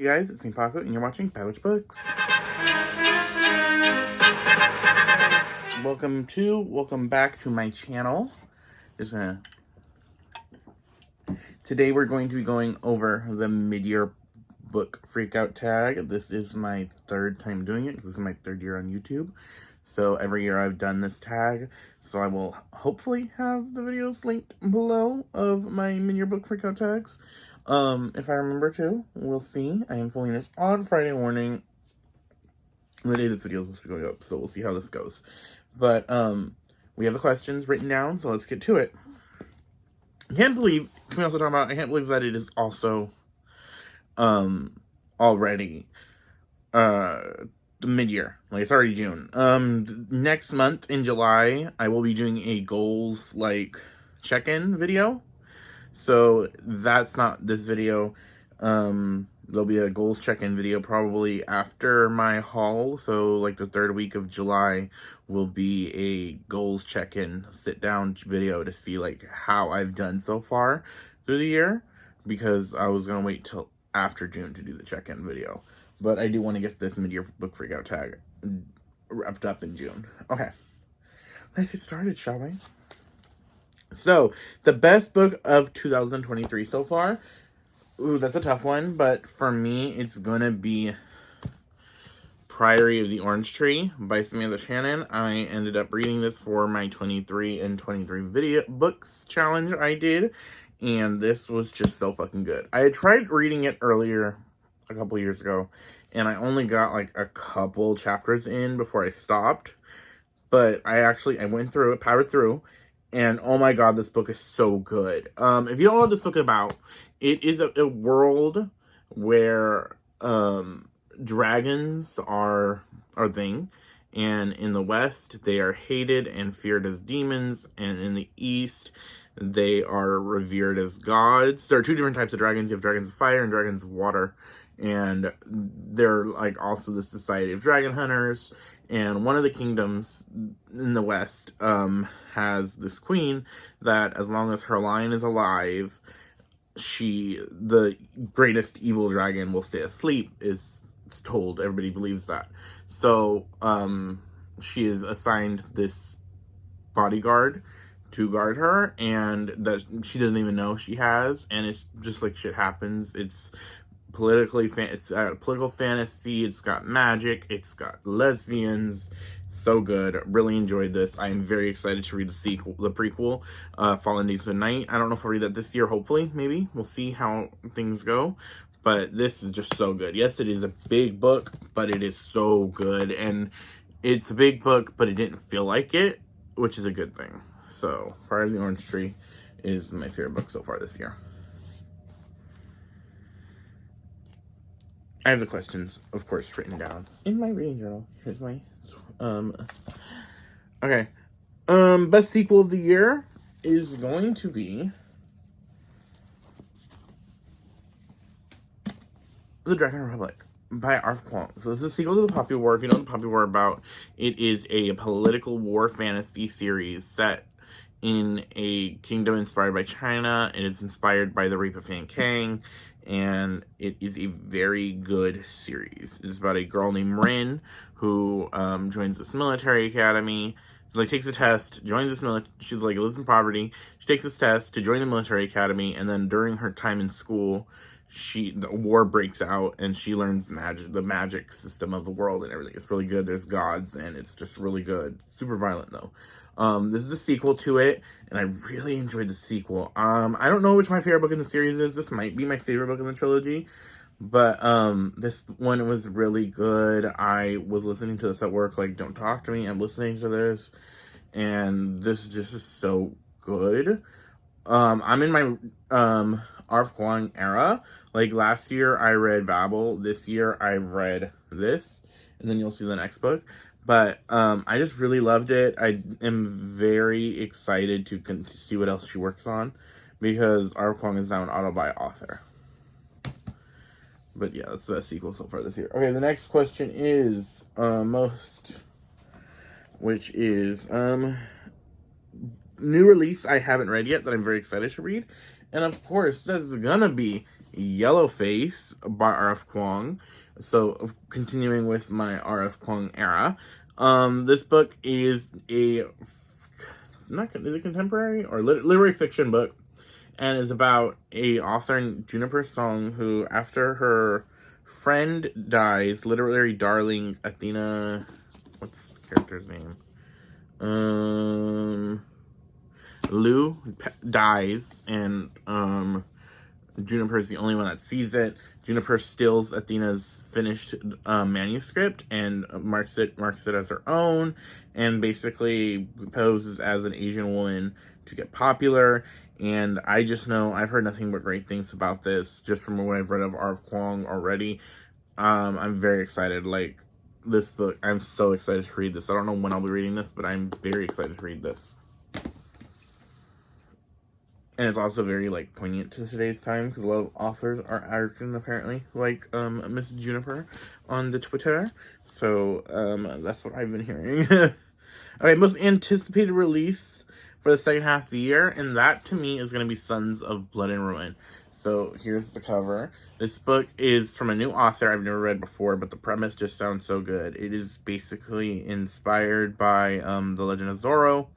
Hey guys, it's me Paco, and you're watching Powich Books. Welcome back to my channel. Today we're going to be going over the mid-year book freakout tag. This is my third time doing it. This is my third year on YouTube. So every year I've done this tag. So I will hopefully have the videos linked below of my mid-year book freakout tags. If I remember to, we'll see. I am filming this on Friday morning, the day this video is supposed to be going up, so we'll see how this goes. But, we have the questions written down, so let's get to it. I can't believe that it is also, already, the mid-year. Like, it's already June. Next month, in July, I will be doing a goals, check-in video. So that's not this video. There'll be a goals check-in video probably after my haul. So the third week of July will be a goals check-in sit-down video to see how I've done so far through the year, because I was gonna wait till after June to do the check-in video. But I do want to get this mid-year book freakout tag wrapped up in June. Okay, let's get started, shall we? So, the best book of 2023 so far. Ooh, that's a tough one, but for me, it's gonna be Priory of the Orange Tree by Samantha Shannon. I ended up reading this for my 23 and 23 video books challenge I did, and this was just so fucking good. I had tried reading it earlier, a couple years ago, and I only got a couple chapters in before I stopped, but I went through it, powered through, and oh my god, this book is so good. If you don't know what this book is about, it is a world where dragons are a thing, and in the West they are hated and feared as demons, and in the East they are revered as gods. There are two different types of dragons. You have dragons of fire and dragons of water, and they're also the Society of Dragon Hunters. And one of the kingdoms in the West has this queen that, as long as her line is alive, the greatest evil dragon will stay asleep, is told. Everybody believes that. So she is assigned this bodyguard to guard her, and that she doesn't even know she has, and it's just shit happens. It's political fantasy, it's got magic, it's got lesbians. So good. Really enjoyed this. I am very excited to read the prequel, Fallen Days of the Night. I don't know if I'll read that this year, hopefully, maybe. We'll see how things go. But this is just so good. Yes, it is a big book, but it is so good. And it's a big book, but it didn't feel like it, which is a good thing. So, Fire of the Orange Tree is my favorite book so far this year. I have the questions, of course, written down in my reading journal. Here's my, okay. Best sequel of the year is going to be The Dragon Republic by Arthur Kwong. So this is a sequel to The Poppy War. If you know what The Poppy War about, it is a political war fantasy series set in a kingdom inspired by China. It is inspired by the Rape of Fan Kang, and it is a very good series. It's about a girl named Rin who joins this military academy. She takes a test, joins this military. She's lives in poverty. She takes this test to join the military academy, and then during her time in school, the war breaks out, and she learns the magic system of the world and everything. It's really good. There's gods, and it's just really good. Super violent though. This is a sequel to it, and I really enjoyed the sequel. I don't know which my favorite book in the series is. This might be my favorite book in the trilogy, but this one was really good. I was listening to this at work, Don't Talk to Me. I'm listening to this, and this just is so good. I'm in my Arthur Kwong era. Last year I read Babel. This year I've read this, and then you'll see the next book. But I just really loved it. I am very excited to see what else she works on, because Arthur Kwong is now an auto-buy author. But yeah, that's the best sequel so far this year. Okay, the next question is which is new release I haven't read yet that I'm very excited to read. And of course, this is gonna be Yellowface by R.F. Kuang. So, continuing with my R.F. Kuang era. This book is is it contemporary or literary fiction book, and is about a author named Juniper Song who, after her friend dies, literary darling Athena, what's the character's name? Lou dies, and Juniper is the only one that sees it. Juniper steals Athena's finished manuscript and marks it as her own, and basically poses as an Asian woman to get popular. And I just know I've heard nothing but great things about this just from what I've read of R.F. Kuang already. I'm very excited. Like, this book, I'm so excited to read this. I don't know when I'll be reading this, but I'm very excited to read this. And it's also very, like, poignant to today's time, because a lot of authors are African, apparently, like, Miss Juniper on the Twitter. So, that's what I've been hearing. Okay, most anticipated release for the second half of the year, and that, to me, is going to be Sons of Blood and Ruin. So, here's the cover. This book is from a new author I've never read before, but the premise just sounds so good. It is basically inspired by, The Legend of Zorro,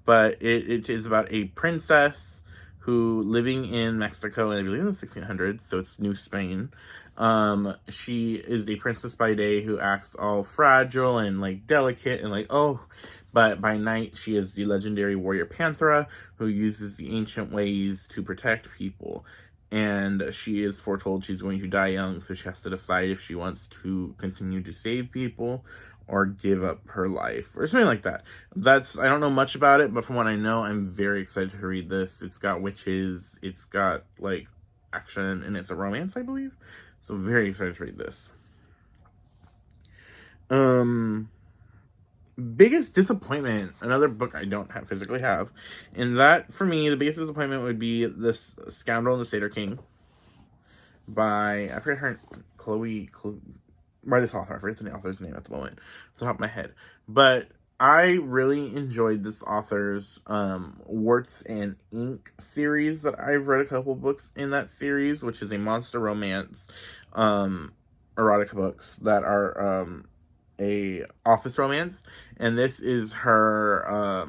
but it is about a princess who, living in Mexico, and I believe in the 1600s, so it's New Spain. She is a princess by day who acts all fragile and, like, delicate and, like, oh, but by night she is the legendary warrior Panthera who uses the ancient ways to protect people. And she is foretold she's going to die young, so she has to decide if she wants to continue to save people or give up her life, or something like that. I don't know much about it, but from what I know, I'm very excited to read this. It's got witches, it's got, like, action, and it's a romance, I believe. So very excited to read this. Biggest disappointment, another book I don't physically have. And that, for me, the biggest disappointment would be this Scoundrel and the Seder King by, I forget her, Chloe by this author. I forget the author's name at the moment, off the top of my head. But I really enjoyed this author's Warts and Ink series that I've read a couple books in that series, which is a monster romance, erotica books that are a office romance. And this is her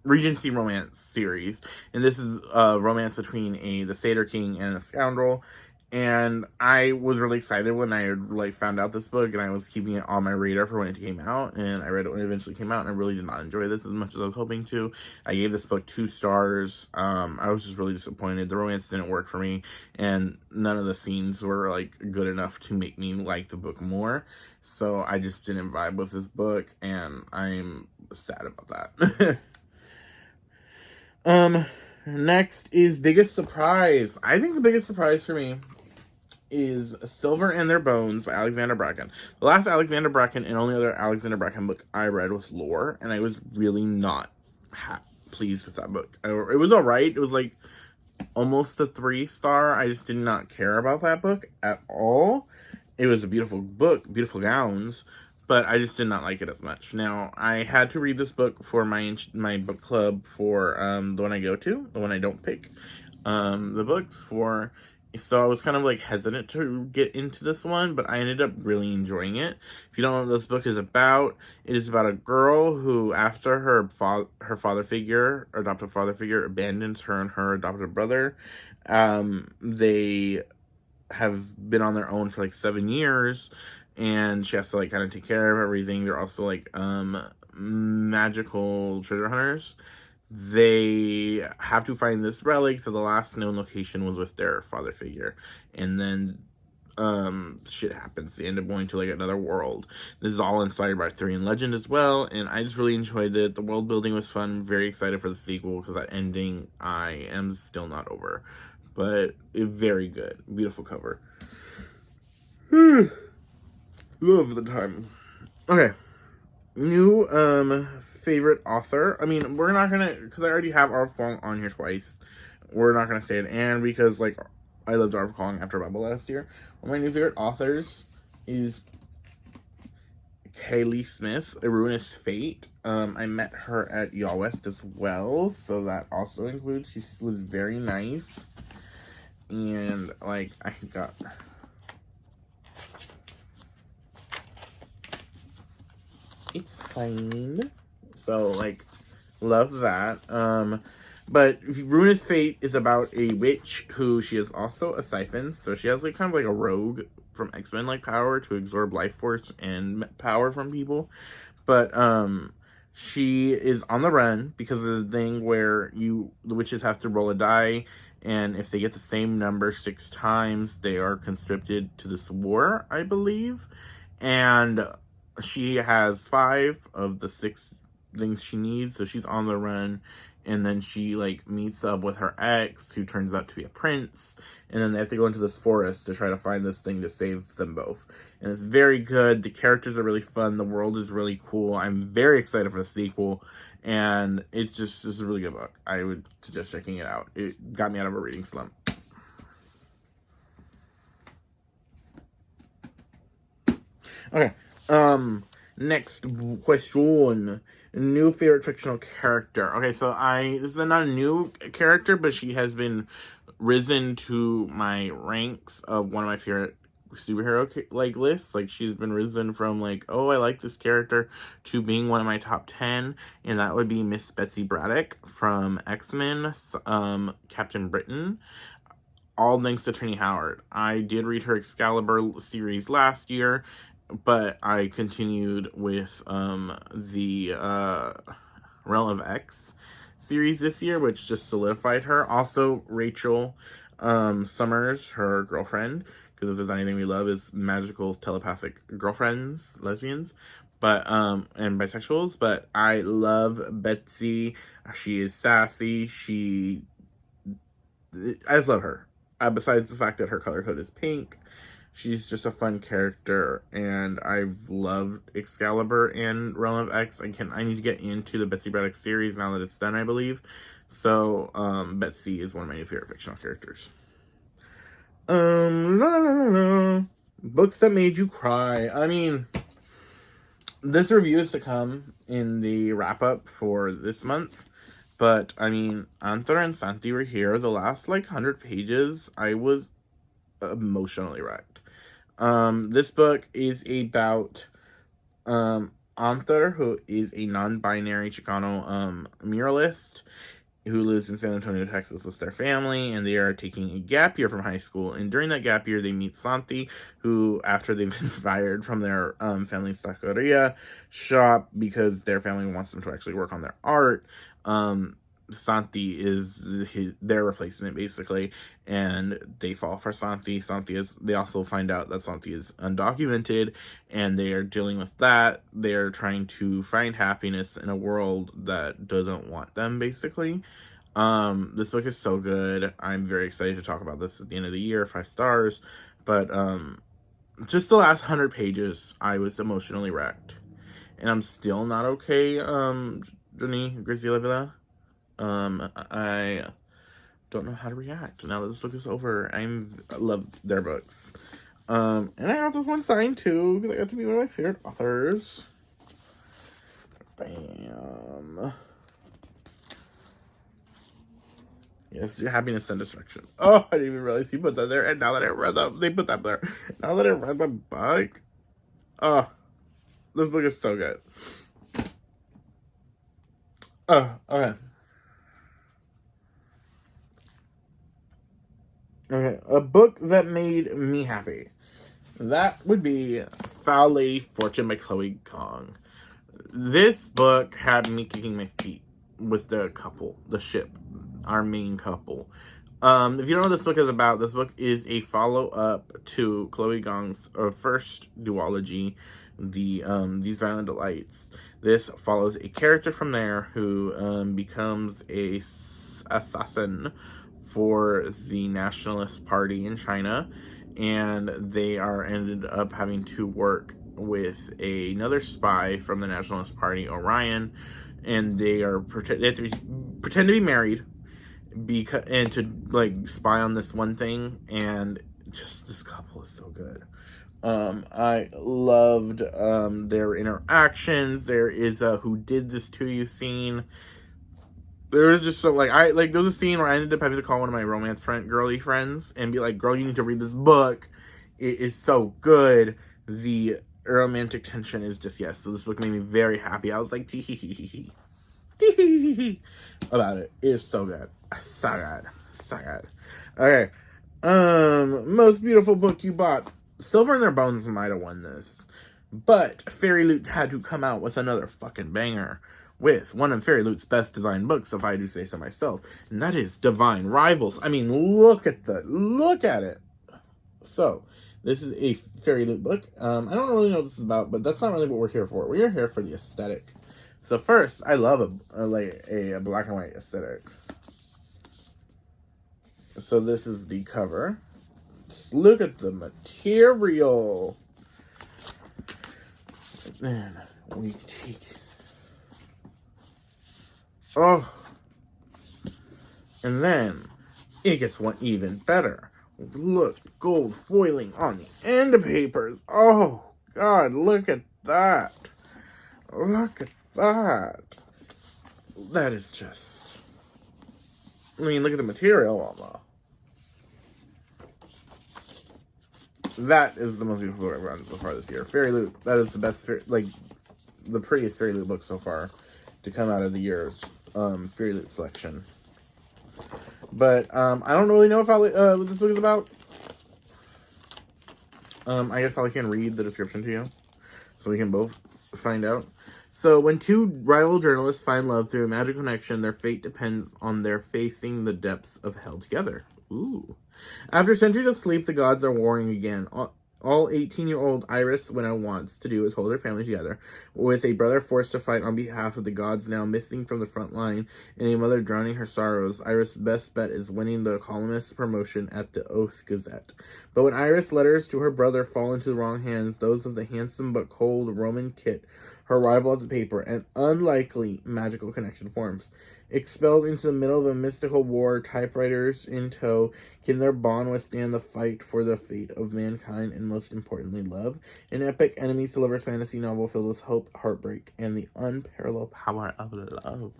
Regency romance series, and this is a romance between the Seder King and a Scoundrel. And I was really excited when I, like, found out this book, and I was keeping it on my radar for when it came out, and I read it when it eventually came out, and I really did not enjoy this as much as I was hoping to. I gave this book 2 stars. I was just really disappointed. The romance didn't work for me, and none of the scenes were, like, good enough to make me like the book more. So I just didn't vibe with this book, and I'm sad about that. Next is biggest surprise. I think the biggest surprise for me is Silver and Their Bones by Alexander Bracken. The last Alexander Bracken and only other Alexander Bracken book I read was Lore, and I was really not pleased with that book. It was alright. It was, like, almost a 3-star. I just did not care about that book at all. It was a beautiful book, beautiful gowns, but I just did not like it as much. Now, I had to read this book for my book club for the one I go to, the one I don't pick the books for. So I was kind of, like, hesitant to get into this one, but I ended up really enjoying it. If you don't know what this book is about, it is about a girl who, after her adoptive father figure, abandons her and her adopted brother. They have been on their own for, like, 7 years, and she has to, like, kind of take care of everything. They're also, like, magical treasure hunters. They have to find this relic, so the last known location was with their father figure. And then shit happens. They end up going to, like, another world. This is all inspired by Arthurian legend as well, and I just really enjoyed it. The world building was fun. I'm very excited for the sequel, because that ending I am still not over. But very good. Beautiful cover. Love the time. Okay. New favorite author. I mean, we're not gonna, because I already have R.F. Kuang on here twice, we're not gonna say it. And because, like, I loved R.F. Kuang after Bible last year. One of my new favorite authors is Kaylee Smith, A Ruinous Fate. I met her at Y'all West as well, so that also includes, she was very nice. And, like, I got... It's fine. So, like, love that. But Ruinous Fate is about a witch who she is also a siphon. So she has, like, kind of like a rogue from X-Men, like, power to absorb life force and power from people. But, she is on the run because of the thing where the witches have to roll a die, and if they get the same number 6 times, they are conscripted to this war, I believe. And she has 5 of the 6 things she needs, so she's on the run. And then she, like, meets up with her ex, who turns out to be a prince. And then they have to go into this forest to try to find this thing to save them both. And it's very good. The characters are really fun. The world is really cool. I'm very excited for the sequel. And it's just a really good book. I would suggest checking it out. It got me out of a reading slump. Okay. Next question. New favorite fictional character. Okay, so this is not a new character, but she has been risen to my ranks of one of my favorite superhero, like, lists. Like, she's been risen from, like, oh, I like this character, to being one of my top 10, and that would be Miss Betsy Braddock from X-Men, Captain Britain. All thanks to Trini Howard. I did read her Excalibur series last year, but I continued with the Realm of X series this year, which just solidified her. Also, Rachel Summers, her girlfriend, because if there's anything we love is magical telepathic girlfriends, lesbians, but and bisexuals. But I love Betsy. She is sassy. I just love her. Besides the fact that her color code is pink, she's just a fun character, and I've loved Excalibur and Realm of X. I need to get into the Betsy Braddock series now that it's done, I believe. So, Betsy is one of my new favorite fictional characters. Books that made you cry. I mean, this review is to come in the wrap-up for this month. But, I mean, Antar and Santi were here. The last, like, 100 pages, I was emotionally wrecked. This book is about Antar, who is a non-binary Chicano muralist who lives in San Antonio, Texas with their family, and they are taking a gap year from high school. And during that gap year, they meet Santi, who, after they've been fired from their family's taqueria shop because their family wants them to actually work on their art, Santi is their replacement, basically, and they fall for Santi. They also find out that Santi is undocumented, and they are dealing with that. They are trying to find happiness in a world that doesn't want them, basically. This book is so good. I'm very excited to talk about this at the end of the year, 5 stars, but, just the last 100 pages, I was emotionally wrecked, and I'm still not okay, Johnny Grizzly. I don't know how to react now that this book is over. I love their books. And I got this one signed too, because I got to be one of my favorite authors. Bam. Yes, your happiness and destruction. Oh, I didn't even realize he put that there, and now that I read they put that there. Now that I read the book, oh, this book is so good. Oh, okay. Okay, a book that made me happy. That would be Foul Lady Fortune by Chloe Kong. This book had me kicking my feet with the ship, our main couple. If you don't know what this book is about, this book is a follow-up to Chloe Kong's first duology, These Violent Delights. This follows a character from there who becomes a assassin for the Nationalist Party in China, and they ended up having to work with another spy from the Nationalist Party, Orion, and they have to pretend to be married and to, like, spy on this one thing, and just this couple is so good. I loved their interactions. There is a "Who Did This to You" scene There was just so, like, there was a scene where I ended up having to call one of my romance girly friends and be like, girl, you need to read this book. It is so good. The romantic tension is just, yes. So this book made me very happy. I was like, tee hee hee hee hee about it. It is so good. So good. So good. Okay. Most beautiful book you bought. Silver in Their Bones might have won this. But Fairy Loot had to come out with another fucking banger. With one of Fairy Loot's best designed books, if I do say so myself. And that is Divine Rivals. I mean, look at it. So, this is a Fairy Loot book. I don't really know what this is about, but that's not really what we're here for. We're here for the aesthetic. So first, I love a black and white aesthetic. So this is the cover. Just look at the material. And then we take... Oh. And then it gets one even better. Look, gold foiling on the end of papers. Oh, God, look at that. Look at that. That is just... I mean, look at the material almost. That is the most beautiful book I've gotten so far this year. Fairy Loot, that is the best, the prettiest Fairy Loot book so far to come out of the year's Fairy Loot selection. But I don't really know what this book is about. I guess I can read the description to you so we can both find out. So, when two rival journalists find love through a magical connection, their fate depends on their facing the depths of hell together. Ooh. After centuries of sleep, the gods are warring again. All 18-year-old Iris Winnow wants to do is hold her family together, with a brother forced to fight on behalf of the gods now missing from the front line, and a mother drowning her sorrows. Iris' best bet is winning the columnist promotion at the Oath Gazette. But when Iris' letters to her brother fall into the wrong hands, those of the handsome but cold Roman Kit, her rival at the paper, an unlikely magical connection forms. Expelled into the middle of a mystical war, typewriters in tow, can their bond withstand the fight for the fate of mankind and, most importantly, love? An epic enemies to lovers fantasy novel filled with hope, heartbreak, and the unparalleled power of love.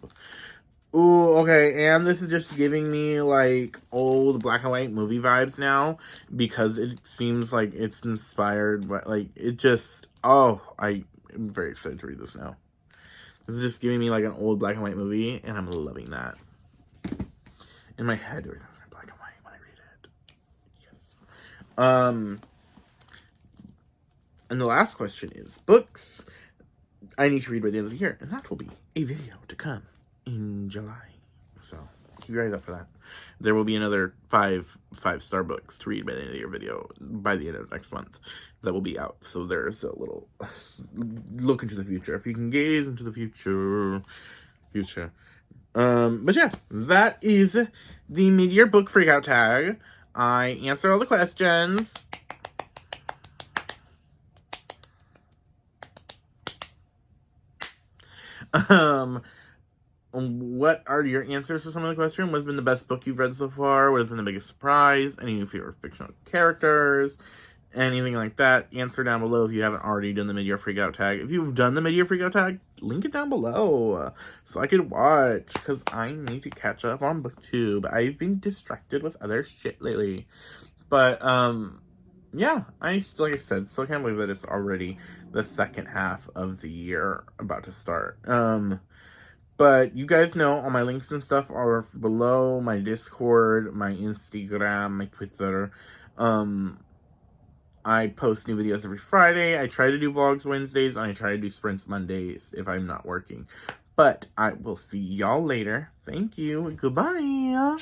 Ooh, okay, and this is just giving me, like, old black and white movie vibes now, because it seems like it's inspired by, like, it just, oh, I'm very excited to read this now. This is just giving me, like, an old black and white movie, and I'm loving that. In my head, everything's in black and white when I read it. Yes. And the last question is books I need to read by the end of the year, and that will be a video to come in July. So, keep your eyes out for that. There will be another five-star books to read by the end of the year video by the end of next month that will be out. So there's a little look into the future. If you can gaze into the future. But yeah, that is the mid-year book freakout tag. I answered all the questions. What are your answers to some of the questions? What has been the best book you've read so far? What has been the biggest surprise? Any new favorite fictional characters? Anything like that? Answer down below if you haven't already done the mid-year freakout tag. If you've done the mid-year freakout tag, link it down below so I could watch, because I need to catch up on BookTube. I've been distracted with other shit lately. But, yeah, like I said, still can't believe that it's already the second half of the year about to start. But you guys know all my links and stuff are below. My Discord, my Instagram, my Twitter. I post new videos every Friday. I try to do vlogs Wednesdays, and I try to do sprints Mondays if I'm not working. But I will see y'all later. Thank you. Goodbye.